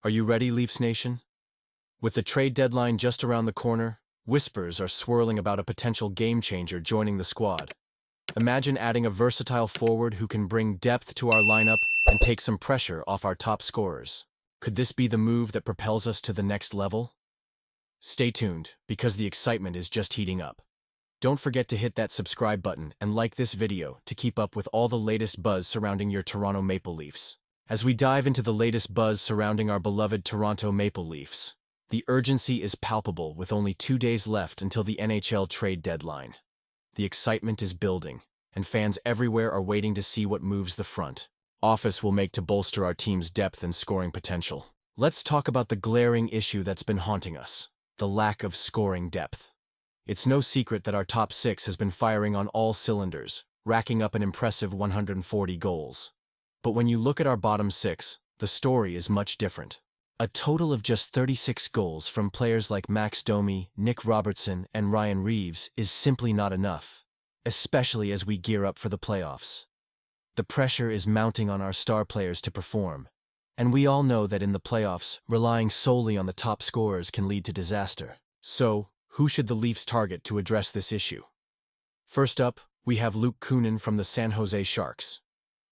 Are you ready, Leafs Nation? With the trade deadline just around the corner, whispers are swirling about a potential game-changer joining the squad. Imagine adding a versatile forward who can bring depth to our lineup and take some pressure off our top scorers. Could this be the move that propels us to the next level? Stay tuned, because the excitement is just heating up. Don't forget to hit that subscribe button and like this video to keep up with all the latest buzz surrounding your Toronto Maple Leafs. As we dive into the latest buzz surrounding our beloved Toronto Maple Leafs, the urgency is palpable with only 2 days left until the NHL trade deadline. The excitement is building, and fans everywhere are waiting to see what moves the front office will make to bolster our team's depth and scoring potential. Let's talk about the glaring issue that's been haunting us: the lack of scoring depth. It's no secret that our top six has been firing on all cylinders, racking up an impressive 140 goals. But when you look at our bottom six, the story is much different. A total of just 36 goals from players like Max Domi, Nick Robertson, and Ryan Reeves is simply not enough, especially as we gear up for the playoffs. The pressure is mounting on our star players to perform, and we all know that in the playoffs, relying solely on the top scorers can lead to disaster. So, who should the Leafs target to address this issue? First up, we have Luke Kunin from the San Jose Sharks.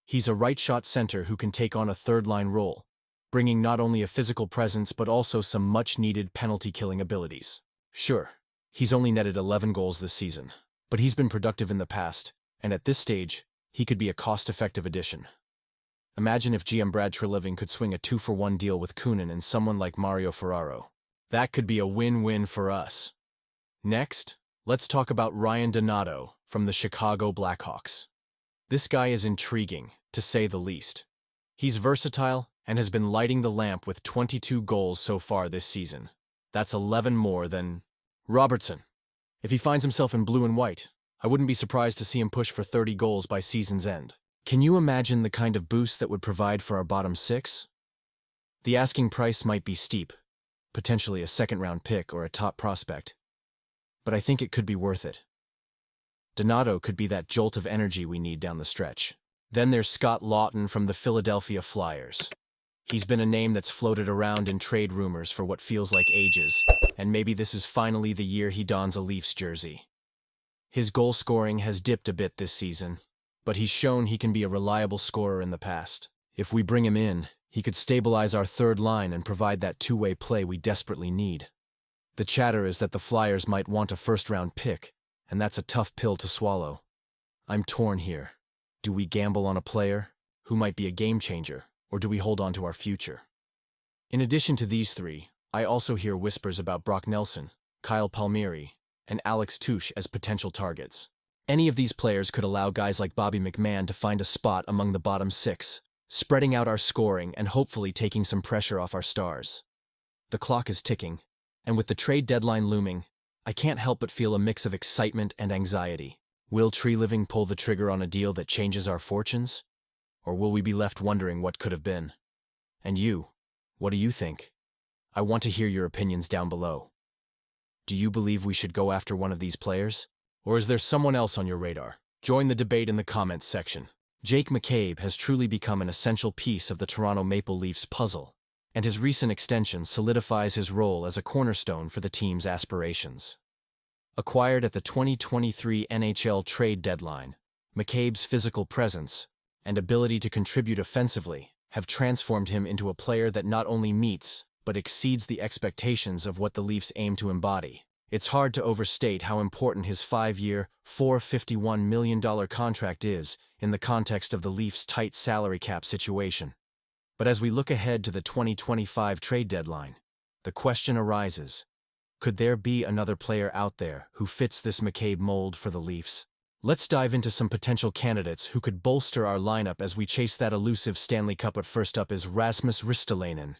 He's a right-shot center who can take on a third-line role, bringing not only a physical presence but also some much-needed penalty-killing abilities. Sure, he's only netted 11 goals this season, but he's been productive in the past, and at this stage, he could be a cost-effective addition. Imagine if GM Brad Treliving could swing a 2-for-1 deal with Kunin and someone like Mario Ferraro. That could be a win-win for us. Next, let's talk about Ryan Donato from the Chicago Blackhawks. This guy is intriguing, to say the least. He's versatile and has been lighting the lamp with 22 goals so far this season. That's 11 more than Robertson. If he finds himself in blue and white, I wouldn't be surprised to see him push for 30 goals by season's end. Can you imagine the kind of boost that would provide for our bottom six? The asking price might be steep, potentially a second-round pick or a top prospect, but I think it could be worth it. Donato could be that jolt of energy we need down the stretch. Then there's Scott Laughton from the Philadelphia Flyers. He's been a name that's floated around in trade rumors for what feels like ages, and maybe this is finally the year he dons a Leafs jersey. His goal scoring has dipped a bit this season, but he's shown he can be a reliable scorer in the past. If we bring him in, he could stabilize our third line and provide that two-way play we desperately need. The chatter is that the Flyers might want a first-round pick, and that's a tough pill to swallow. I'm torn here. Do we gamble on a player who might be a game-changer, or do we hold on to our future? In addition to these three, I also hear whispers about Brock Nelson, Kyle Palmieri, and Alex Touche as potential targets. Any of these players could allow guys like Bobby McMahon to find a spot among the bottom six, spreading out our scoring and hopefully taking some pressure off our stars. The clock is ticking, and with the trade deadline looming, I can't help but feel a mix of excitement and anxiety. Will Treliving pull the trigger on a deal that changes our fortunes? Or will we be left wondering what could have been? And you, what do you think? I want to hear your opinions down below. Do you believe we should go after one of these players? Or is there someone else on your radar? Join the debate in the comments section. Jake McCabe has truly become an essential piece of the Toronto Maple Leafs puzzle, and his recent extension solidifies his role as a cornerstone for the team's aspirations. Acquired at the 2023 NHL trade deadline, McCabe's physical presence and ability to contribute offensively have transformed him into a player that not only meets but exceeds the expectations of what the Leafs aim to embody. It's hard to overstate how important his 5-year, $451 million contract is in the context of the Leafs' tight salary cap situation. But as we look ahead to the 2025 trade deadline, the question arises: could there be another player out there who fits this McCabe mold for the Leafs? Let's dive into some potential candidates who could bolster our lineup as we chase that elusive Stanley Cup. But first up is Rasmus Ristolainen.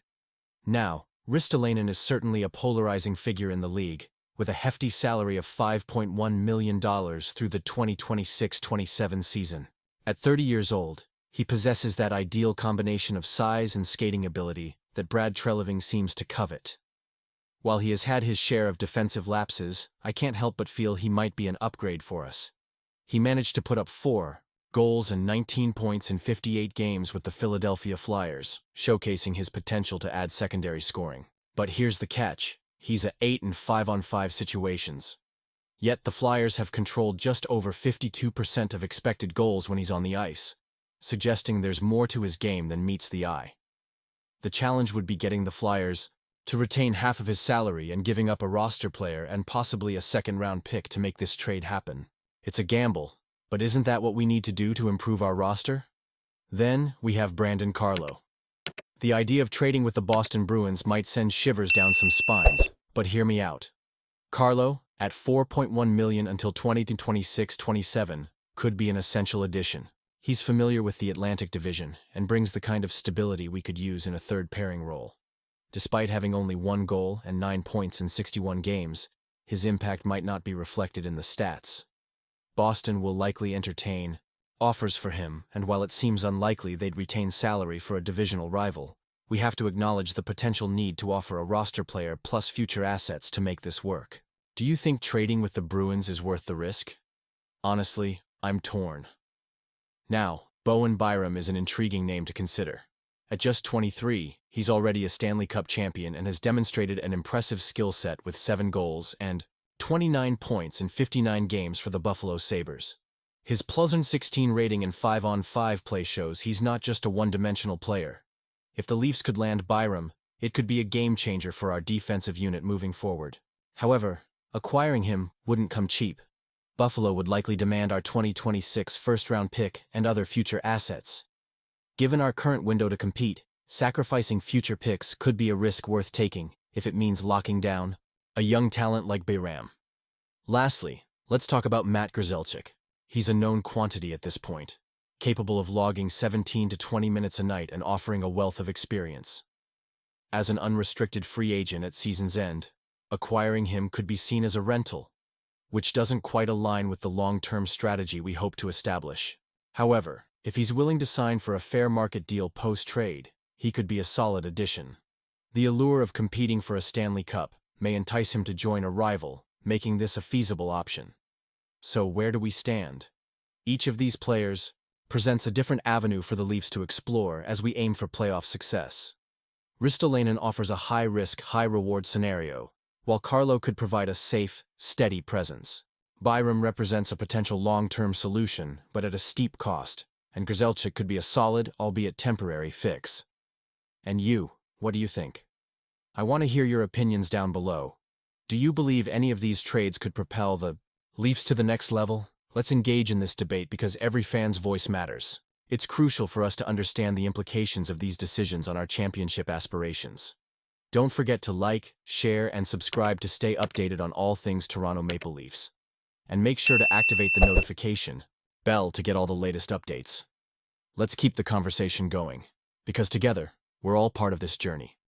Now, Ristolainen is certainly a polarizing figure in the league, with a hefty salary of $5.1 million through the 2026-27 season. At 30 years old, he possesses that ideal combination of size and skating ability that Brad Treliving seems to covet. While he has had his share of defensive lapses, I can't help but feel he might be an upgrade for us. He managed to put up 4, goals and 19 points in 58 games with the Philadelphia Flyers, showcasing his potential to add secondary scoring. But here's the catch. He's at 8 in 5-on-5 situations. Yet the Flyers have controlled just over 52% of expected goals when he's on the ice, suggesting there's more to his game than meets the eye. The challenge would be getting the Flyers to retain half of his salary and giving up a roster player and possibly a second-round pick to make this trade happen. It's a gamble, but isn't that what we need to do to improve our roster? Then we have Brandon Carlo. The idea of trading with the Boston Bruins might send shivers down some spines, but hear me out. Carlo, at $4.1 million until 2026-27, could be an essential addition. He's familiar with the Atlantic Division and brings the kind of stability we could use in a third pairing role. Despite having only 1 goal and 9 points in 61 games, his impact might not be reflected in the stats. Boston will likely entertain offers for him, and while it seems unlikely they'd retain salary for a divisional rival, we have to acknowledge the potential need to offer a roster player plus future assets to make this work. Do you think trading with the Bruins is worth the risk? Honestly, I'm torn. Now, Bowen Byram is an intriguing name to consider. At just 23, he's already a Stanley Cup champion and has demonstrated an impressive skill set with 7 goals and 29 points in 59 games for the Buffalo Sabres. His +16 rating in 5-on-5 play shows he's not just a one-dimensional player. If the Leafs could land Byram, it could be a game-changer for our defensive unit moving forward. However, acquiring him wouldn't come cheap. Buffalo would likely demand our 2026 first-round pick and other future assets. Given our current window to compete, sacrificing future picks could be a risk worth taking if it means locking down a young talent like Bayram. Lastly, let's talk about Matt Grzelcyk. He's a known quantity at this point, capable of logging 17 to 20 minutes a night and offering a wealth of experience. As an unrestricted free agent at season's end, acquiring him could be seen as a rental, which doesn't quite align with the long-term strategy we hope to establish. However, if he's willing to sign for a fair market deal post-trade, he could be a solid addition. The allure of competing for a Stanley Cup may entice him to join a rival, making this a feasible option. So where do we stand? Each of these players presents a different avenue for the Leafs to explore as we aim for playoff success. Ristolainen offers a high-risk, high-reward scenario, while Carlo could provide a safe, steady presence. Byram represents a potential long-term solution, but at a steep cost, and Grzelcyk could be a solid, albeit temporary, fix. And you, what do you think? I want to hear your opinions down below. Do you believe any of these trades could propel the Leafs to the next level? Let's engage in this debate because every fan's voice matters. It's crucial for us to understand the implications of these decisions on our championship aspirations. Don't forget to like, share, and subscribe to stay updated on all things Toronto Maple Leafs. And make sure to activate the notification bell to get all the latest updates. Let's keep the conversation going, because together, we're all part of this journey.